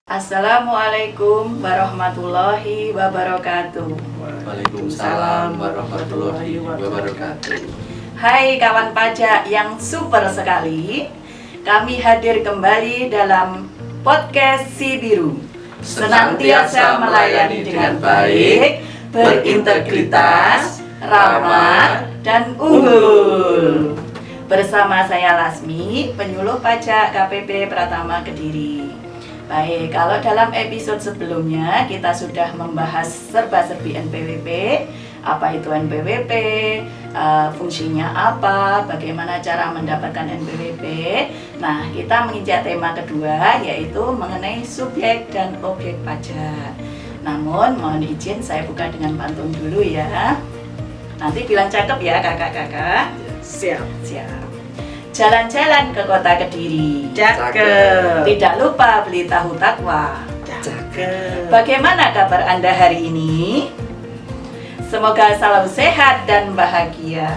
Assalamualaikum warahmatullahi wabarakatuh. Waalaikumsalam warahmatullahi wabarakatuh. Hai kawan pajak yang super sekali, kami hadir kembali dalam podcast Si Biru. Senantiasa melayani dengan baik, berintegritas, ramah, dan unggul. Bersama saya Lasmi, penyuluh pajak KPP Pratama Kediri. Baik, kalau dalam episode sebelumnya kita sudah membahas serba-serbi NPWP, apa itu NPWP, fungsinya apa, bagaimana cara mendapatkan NPWP. Nah, kita menginjak tema kedua, yaitu mengenai subjek dan objek pajak. Namun, mohon izin saya buka dengan pantun dulu ya. Nanti bilang cakep ya kakak-kakak. Siap. Siap. Jalan-jalan ke kota Kediri. Cakep. Tidak lupa beli tahu takwa. Cakep. Bagaimana kabar Anda hari ini? Semoga selalu sehat dan bahagia.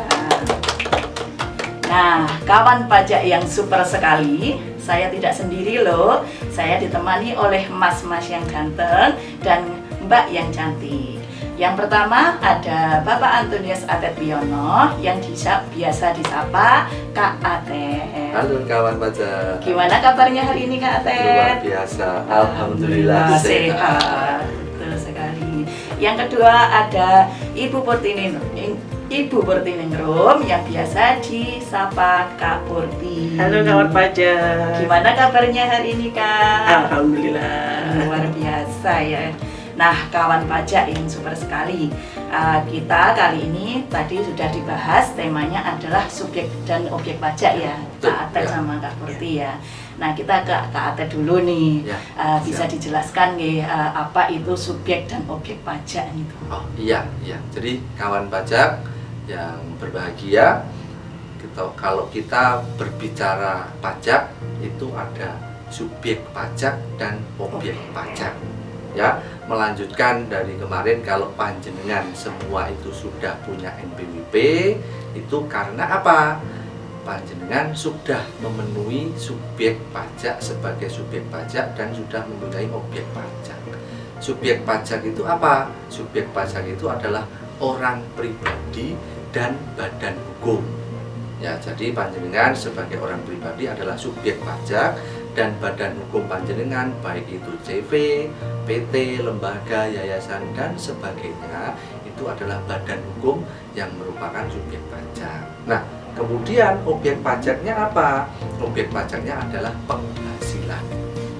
Nah, kawan pajak yang super sekali, saya tidak sendiri loh. Saya ditemani oleh mas-mas yang ganteng dan mbak yang cantik. Yang pertama ada Bapak Antonius Atet Wiono yang biasa disapa Kak Atet. Halo kawan pajak. Gimana kabarnya hari ini Kak Atet? Luar biasa. Alhamdulillah sehat. Betul sekali. Yang kedua ada Ibu Purtiningrum yang biasa disapa Kak Purti. Halo kawan pajak. Gimana kabarnya hari ini Kak? Alhamdulillah. Luar biasa ya. Nah, kawan pajak yang super sekali, kita kali ini tadi sudah dibahas, temanya adalah subjek dan objek pajak ya, Kak Atet sama Kak Purti ya. Nah, kita ke Kak Atet dulu nih, bisa dijelaskan nih apa itu subjek dan objek pajak itu? Oh iya. Jadi kawan pajak yang berbahagia, kalau kita berbicara pajak itu ada subjek pajak dan objek pajak. Ya, melanjutkan dari kemarin, kalau panjenengan semua itu sudah punya NPWP, itu karena apa? Panjenengan sudah memenuhi subjek pajak sebagai subjek pajak dan sudah mempunyai objek pajak. Subjek pajak itu apa? Subjek pajak itu adalah orang pribadi dan badan hukum. Ya, jadi panjenengan sebagai orang pribadi adalah subjek pajak dan badan hukum panjenengan baik itu CV, PT, lembaga, yayasan dan sebagainya itu adalah badan hukum yang merupakan subjek pajak. Nah, kemudian objek pajaknya apa? Objek pajaknya adalah penghasilan.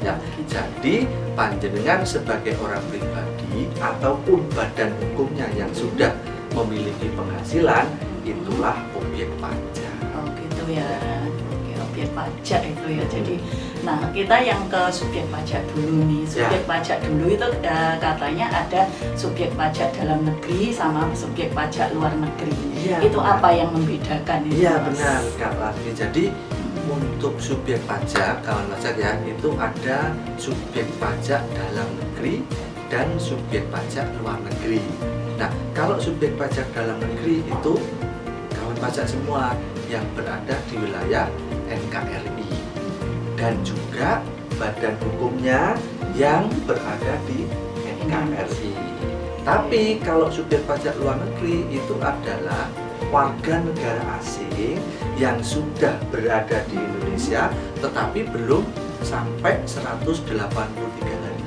Ya, jadi panjenengan sebagai orang pribadi ataupun badan hukumnya yang sudah memiliki penghasilan itulah objek pajak. Oh gitu ya. Oke, objek pajak itu ya. Jadi, nah kita yang ke subjek pajak dulu nih. Subjek pajak dulu itu katanya ada subjek pajak dalam negeri sama subjek pajak luar negeri. Itu benar. Apa yang membedakan itu? Iya benar Kak Lasmi. Jadi untuk subjek pajak kawan pajak ya, itu ada subjek pajak dalam negeri dan subjek pajak luar negeri. Nah, kalau subjek pajak dalam negeri itu kawan pajak semua yang berada di wilayah NKRI dan juga badan hukumnya yang berada di NKRI. Tapi kalau subjek pajak luar negeri itu adalah warga negara asing yang sudah berada di Indonesia tetapi belum sampai 183 hari.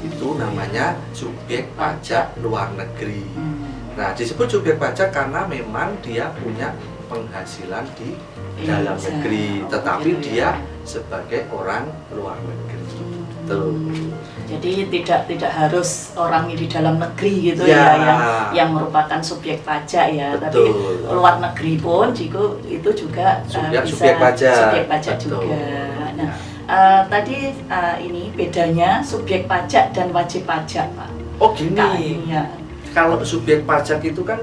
Itu namanya subjek pajak luar negeri. Nah, disebut subjek pajak karena memang dia punya penghasilan di dalam negeri, tetapi dia sebagai orang luar negeri. Jadi tidak harus orang di dalam negeri gitu ya yang merupakan subjek pajak ya. Betul. Tapi luar negeri pun itu juga bisa subjek pajak juga. Nah, tadi ini bedanya subjek pajak dan wajib pajak, Pak. Oh gini. Kalau subjek pajak itu kan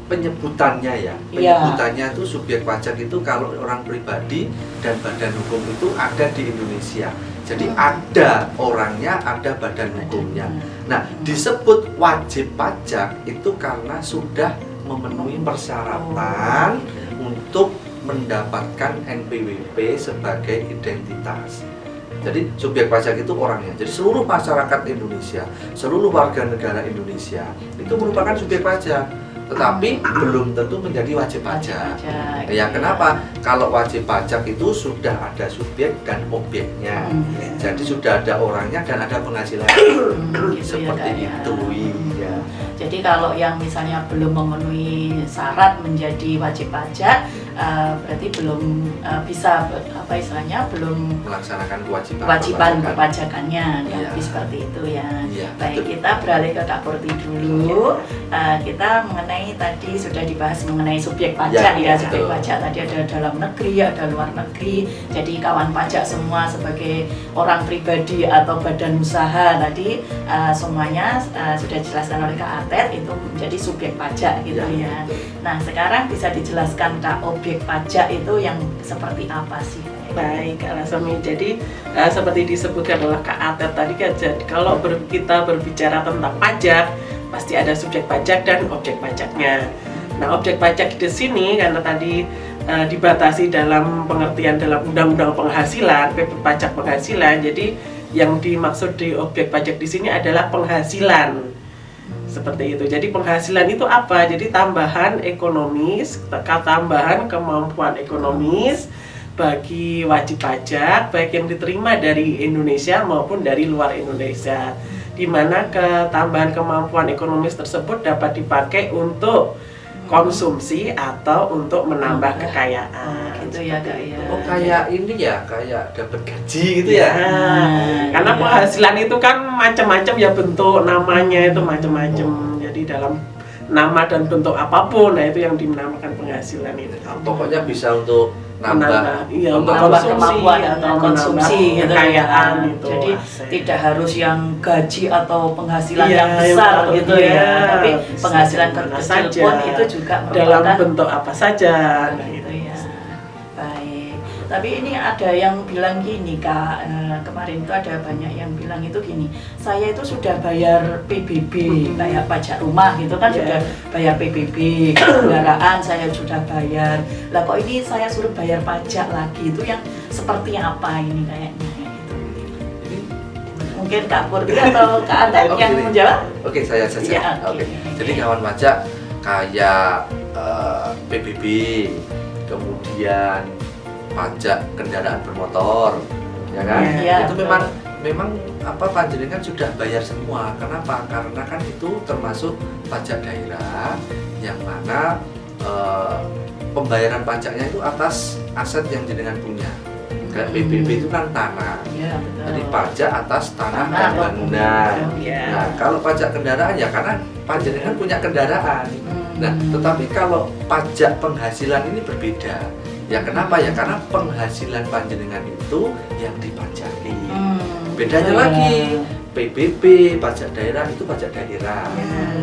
penyebutannya ya. Penyebutannya itu subjek pajak itu kalau orang pribadi dan badan hukum itu ada di Indonesia. Jadi ada orangnya, ada badan hukumnya. Nah, disebut wajib pajak itu karena sudah memenuhi persyaratan untuk mendapatkan NPWP sebagai identitas. Jadi subjek pajak itu orangnya. Jadi seluruh masyarakat Indonesia, seluruh warga negara Indonesia itu merupakan subjek pajak. Tetapi belum tentu menjadi wajib pajak. Ya kenapa? Kalau wajib pajak itu sudah ada subjek dan objeknya. Jadi sudah ada orangnya dan ada penghasilan. Gitu Seperti ya, Kak, itu. ya. Iya. Jadi kalau yang misalnya belum memenuhi syarat menjadi wajib pajak, berarti belum bisa apa istilahnya belum Melaksanakan kewajiban kewajiban perpajakan. perpajakannya, Iya. lebih seperti itu ya. Iya, Baik, betul. kita beralih ke Kak Purti dulu. Kita mengenai tadi sudah dibahas mengenai subjek pajak Ya, ya, subjek betul. pajak tadi ada dalam negeri, ada luar negeri. Jadi kawan pajak semua sebagai orang pribadi atau badan usaha tadi semuanya sudah dijelaskan oleh Kak Atet itu menjadi subjek pajak gitu ya. Betul. Nah, sekarang bisa dijelaskan Kak, objek pajak itu yang seperti apa sih? Baik, Kak Lasmi. Jadi seperti disebutkan oleh Kak Atet tadi kan, kalau kita berbicara tentang pajak, pasti ada subjek pajak dan objek pajaknya. Nah, objek pajak di sini karena tadi dibatasi dalam pengertian dalam Undang-Undang Penghasilan, PP Pajak Penghasilan. Jadi yang dimaksud di objek pajak di sini adalah penghasilan. Seperti itu. Jadi penghasilan itu apa? Jadi tambahan ekonomis, tambahan kemampuan ekonomis bagi wajib pajak baik yang diterima dari Indonesia maupun dari luar Indonesia, di mana ketambahan kemampuan ekonomis tersebut dapat dipakai untuk konsumsi atau untuk menambah kekayaan. Gitu ya Kak ya. Oh kayak ini ya, kayak dapat gaji gitu ya. Karena Iya. penghasilan itu kan macam-macam ya, bentuk namanya itu macam-macam. Jadi dalam nama dan bentuk apapun, nah itu yang dinamakan penghasilan itu. Pokoknya bisa untuk nambah, iya, untuk Menambah konsumsi kemampuan atau konsumsi menambah gitu kekayaan ya. itu. Jadi aset. tidak harus yang gaji atau penghasilan Iya, yang besar yang gitu iya, ya. Tapi bisa penghasilan dari mana kecil saja, pun itu juga dalam merupakan bentuk apa saja. Nah, gitu ya. Baik. Tapi ini ada yang bilang gini Kak, kemarin itu ada banyak yang bilang itu gini, saya itu sudah bayar PBB kayak pajak rumah gitu kan, Yeah. sudah bayar PBB, kendaraan saya sudah bayar. Lah kok ini saya suruh bayar pajak lagi, itu yang seperti apa ini kayaknya gitu. Ini Mungkin Kak Purti atau Kak Atek Oke, yang nih. menjawab? Oke, saya saja. Iya, Oke. oke. Jadi kawan pajak kayak PBB, kemudian pajak kendaraan bermotor, ya kan? Iya, Itu betul. memang apa panjenengan sudah bayar semua. Kenapa? Karena kan itu termasuk pajak daerah yang mana pembayaran pajaknya itu atas aset yang jenengan punya. Kayak PBB itu kan tanah. Iya, betul. Jadi pajak atas tanah Tanah dan atau bangunan. Iya. Nah, kalau pajak kendaraan ya karena panjenengan punya kendaraan. Nah, tetapi kalau pajak penghasilan ini berbeda. Ya kenapa ya? Karena penghasilan panjenengan itu yang dipajaki. Bedanya Iya. lagi, PBB, pajak daerah itu pajak daerah.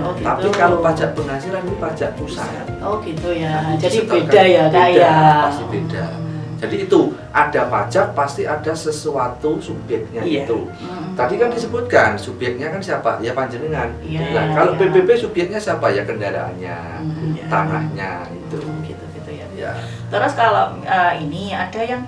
Oh, gitu. Tapi kalau pajak penghasilan ini pajak pusat. Oh gitu ya. Nah, Jadi disetorkan. beda ya Kak Beda, ya. pasti beda. Jadi itu ada pajak pasti ada sesuatu subjeknya Iya. itu. Tadi kan disebutkan subjeknya kan siapa? Ya panjenengan. Iya, Nah, kalau iya. PBB subjeknya siapa? Ya kendaraannya, tanahnya itu. Gitu ya. Ya. Terus kalau ini ada yang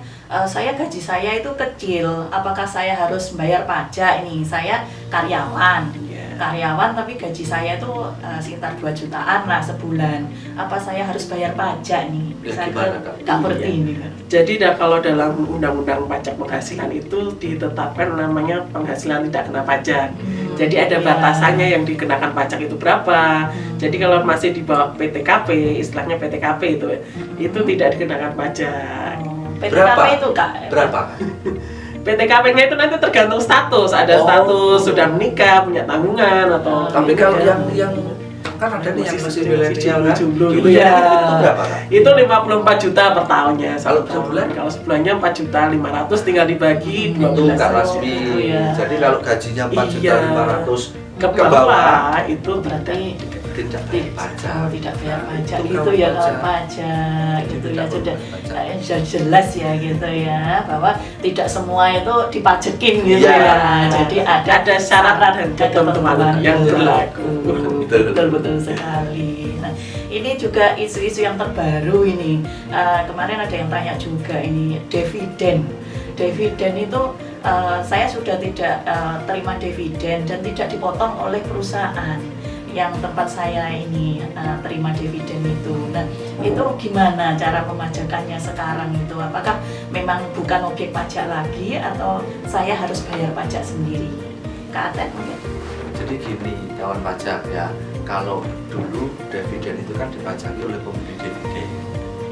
saya gaji saya itu kecil, apakah saya harus bayar pajak ini? Saya karyawan. Karyawan tapi gaji saya itu sekitar 2 jutaan lah sebulan. Apa saya harus bayar pajak nih? Ya, Bisa gimana, ke Kak? Kak Purti Iya. ini kan. Jadi kalau dalam Undang-Undang Pajak Penghasilan itu ditetapkan namanya penghasilan tidak kena pajak. Jadi ada Iya. batasannya yang dikenakan pajak itu berapa. Jadi kalau masih di bawah PTKP, istilahnya PTKP itu tidak dikenakan pajak. PTKP Berapa? itu Kak. Berapa? PTKP-nya itu nanti tergantung status. Ada Oh. status sudah menikah, punya tanggungan atau Tapi tidak. kalau yang kan ada nih yang masih milenial kan, jomblo gitu gitu ya. ya. Itu berapa kan? Itu 54 juta per tahunnya. Kalau satu sebulan? tahun. Kalau sebulannya 4.500.000 tinggal dibagi Itu 12. Kak Lasmi. Itu ya. Jadi kalau gajinya 4.500.000 ke ke bawah bawah itu Berarti tidak bayar pajak. tidak bayar pajak Itu gitu kawan ya pajak. kalau pajak Jadi gitu tidak ya sudah bayar pajak. sudah jelas ya gitu ya bahwa tidak semua itu dipajekin gitu Iya. ya. Jadi ada syarat dan ketentuan ketentuan yang gitu. berlaku. Betul sekali. Nah, ini juga isu-isu yang terbaru ini. Kemarin ada yang tanya juga ini dividen. Dividen itu saya sudah tidak terima dividen dan tidak dipotong oleh perusahaan yang tempat saya ini terima dividen itu. Nah, itu gimana cara pemajakannya sekarang itu? Apakah memang bukan objek pajak lagi atau saya harus bayar pajak sendiri? Kak Atet mungkin? Jadi gini, kawan pajak ya, kalau dulu dividen itu kan dipajaki oleh pemberi dividen.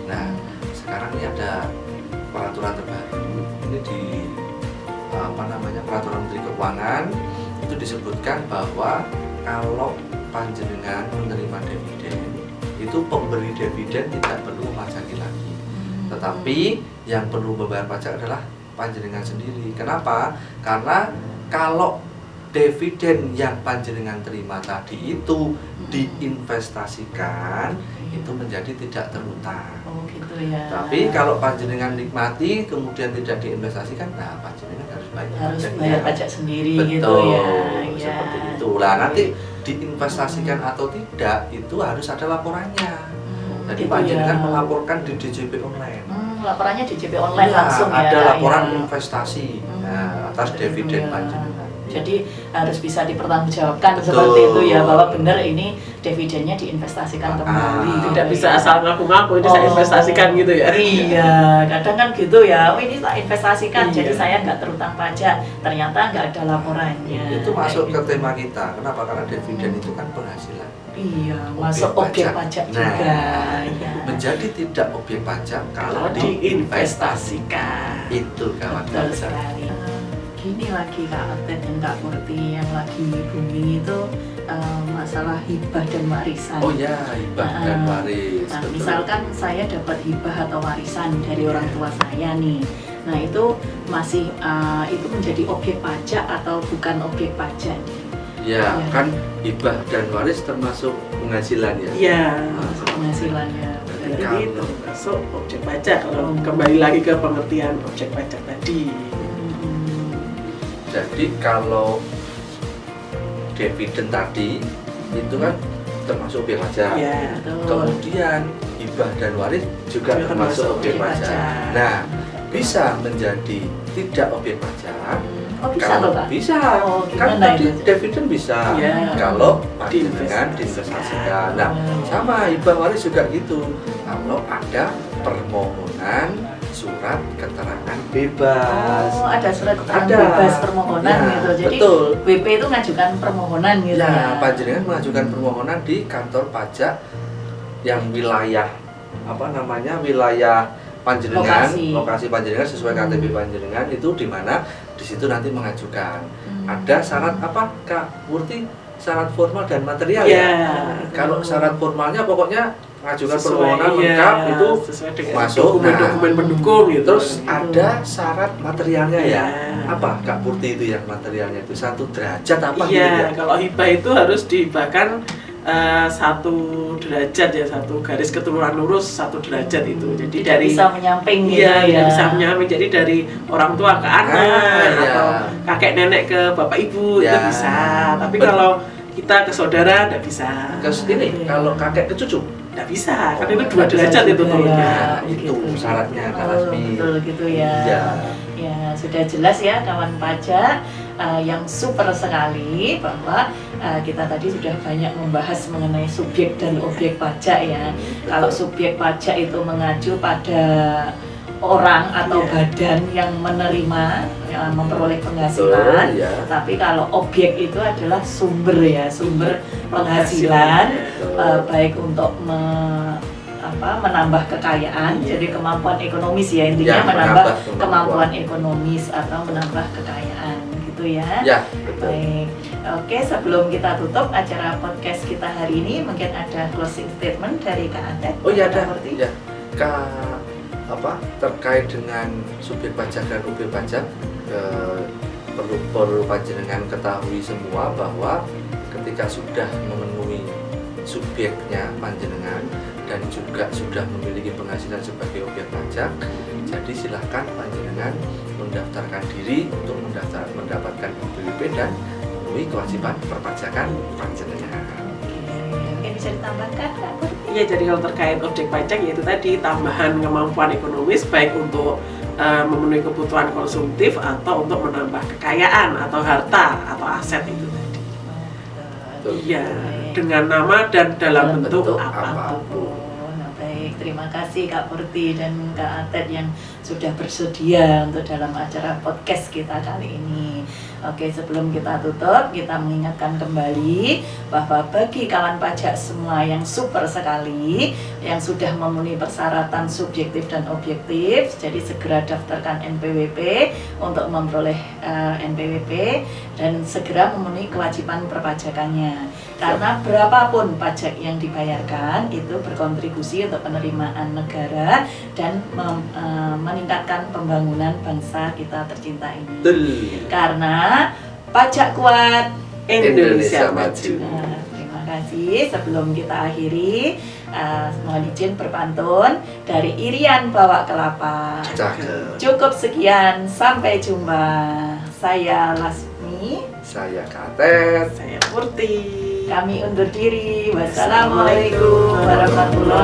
Nah, sekarang ini ada peraturan terbaru. Ini di peraturan Menteri Keuangan itu disebutkan bahwa kalau panjenengan menerima dividen itu pemberi dividen tidak perlu memajaki lagi, tetapi yang perlu membayar pajak adalah panjenengan sendiri. Kenapa? Karena kalau dividen yang panjenengan terima tadi itu diinvestasikan, itu menjadi tidak terutang. Oh gitu ya. Tapi kalau panjenengan nikmati kemudian tidak diinvestasikan, nah panjenengan harus bayar pajak sendiri. Betul, gitu ya. seperti itu. Lah nanti diinvestasikan atau tidak itu harus ada laporannya. Jadi gitu panjenengan ya. melaporkan di DJP online. Laporannya DJP online Ya, langsung ya. ada laporan ya. investasi atas dividen ya. panjenengan. Jadi harus bisa dipertanggungjawabkan Betul. seperti itu ya, bahwa benar ini dividennya diinvestasikan kembali. Tidak bisa asal ngaku-ngaku ini saya investasikan gitu ya. Iya, kadang kan gitu ya. Oh ini tak investasikan, Iya. jadi saya nggak terutang pajak. Ternyata nggak ada laporannya. Itu masuk ke Kayak tema kita. Kenapa? Karena dividen itu kan penghasilan. Iya, masuk objek pajak juga. Nah, Ya. menjadi tidak objek pajak kalau Kalau diinvestasikan. Itu kawan Betul pajak. sekali. Gini lagi Kak Atet dan Kak Murti, yang lagi booming itu masalah hibah dan warisan. Oh ya, hibah dan waris. Nah, betul. misalkan saya dapat hibah atau warisan dari orang tua saya nih. Nah, itu masih itu menjadi objek pajak atau bukan objek pajak? Ya, Ya. kan hibah dan waris termasuk penghasilan ya. Iya. Penghasilannya. Jadi Kalau- itu masuk objek pajak kalau kembali lagi ke pengertian objek pajak tadi. Jadi kalau dividen tadi itu kan termasuk objek pajak. Iya. Betul. Kemudian hibah dan waris juga Juga termasuk termasuk objek objek pajak. pajak. Nah, bisa menjadi tidak objek pajak. Oh bisa Kalau loh Kak? bisa, Oh, kan gimana tadi itu? dividen bisa. Iya. Kalau panjenengan Diinvestasikan. diinvestasikan. Nah, sama hibah waris juga gitu. Kalau ada permohonan surat keterangan bebas. Oh, ada surat keterangan Ada. bebas permohonan Ya, gitu. Jadi betul. WP itu ngajukan permohonan gitu ya. Nah, panjenengan mengajukan permohonan di kantor pajak yang wilayah wilayah panjenengan, lokasi panjenengan sesuai KTP panjenengan itu di mana di situ nanti mengajukan. Ada syarat apa Kak Murti? Syarat formal dan material Iya. ya. Kalau syarat formalnya pokoknya mengajukan Sesuai, permohonan iya, lengkap itu sesuai dengan masuk. dokumen-dokumen Nah, pendukung gitu. terus ada syarat materialnya ya. Iya. Apa Kak Murti itu yang materialnya itu 1 derajat apa gitu Iya, ya? kalau hibah itu harus dihibahkan 1 derajat ya, 1 garis keturunan lurus 1 derajat itu. Jadi Tidak dari bisa menyamping gitu iya, ya. tidak bisa menyamping. Jadi dari orang tua ke anak iya. atau kakek nenek ke bapak ibu itu Ya. bisa. Tapi Betul. kalau kita ke saudara tidak bisa. Terus ini kalau kakek ke cucu. Tidak bisa, kan Oh, itu 2 Nggak bisa derajat juga itu ya. turunnya. Nah, itu syaratnya, Kak Oh, Lasmi. betul gitu ya. Iya. Ya, sudah jelas ya kawan pajak, yang super sekali bahwa kita tadi sudah banyak membahas mengenai subjek dan objek pajak ya. Kalau subjek pajak itu mengacu pada orang atau Iya. badan yang menerima memperoleh penghasilan. Betul, ya. Tapi kalau objek itu adalah sumber ya, sumber penghasilan, baik untuk menambah kekayaan, Iya. jadi kemampuan ekonomis ya intinya, Ya, menambah menambah kemampuan ekonomis atau menambah kekayaan gitu ya. Ya, betul. Baik, oke, sebelum kita tutup acara podcast kita hari ini, mungkin ada closing statement dari Kak Atet. Oh iya ada. Kak Murti? Ya. Terkait dengan subjek pajak dan objek pajak, perlu panjenengan ketahui semua bahwa ketika sudah memenuhi subjeknya panjenengan dan juga sudah memiliki penghasilan sebagai objek pajak, jadi silahkan panjenengan mendaftarkan diri untuk mendapatkan IPWP dan memenuhi kewajiban perpajakan panjenengan. Oke, bisa ditambahkan Kak Murti? Iya, jadi kalau terkait objek pajak yaitu tadi tambahan kemampuan ekonomis baik untuk memenuhi kebutuhan konsumtif atau untuk menambah kekayaan atau harta atau aset itu tadi. Iya, dengan nama dan dalam bentuk apapun. Nah, baik, terima kasih Kak Purti dan Kak Atet yang sudah bersedia untuk dalam acara podcast kita kali ini. Oke, sebelum kita tutup, kita mengingatkan kembali bahwa bagi kawan pajak semua yang super sekali, yang sudah memenuhi persyaratan subjektif dan objektif, jadi segera daftarkan NPWP untuk memperoleh NPWP dan segera memenuhi kewajiban perpajakannya. Karena berapapun pajak yang dibayarkan itu berkontribusi untuk penerimaan negara dan meningkatkan pembangunan bangsa kita tercinta ini. Karena pajak kuat, Indonesia maju. Nah, terima kasih. Sebelum kita akhiri, mohon izin berpantun dari Irian Bawa Kelapa. Cakep. Cukup sekian, sampai jumpa. Saya Lasmi, Saya Katet. Saya Purti. kami undur diri. Wassalamualaikum warahmatullahi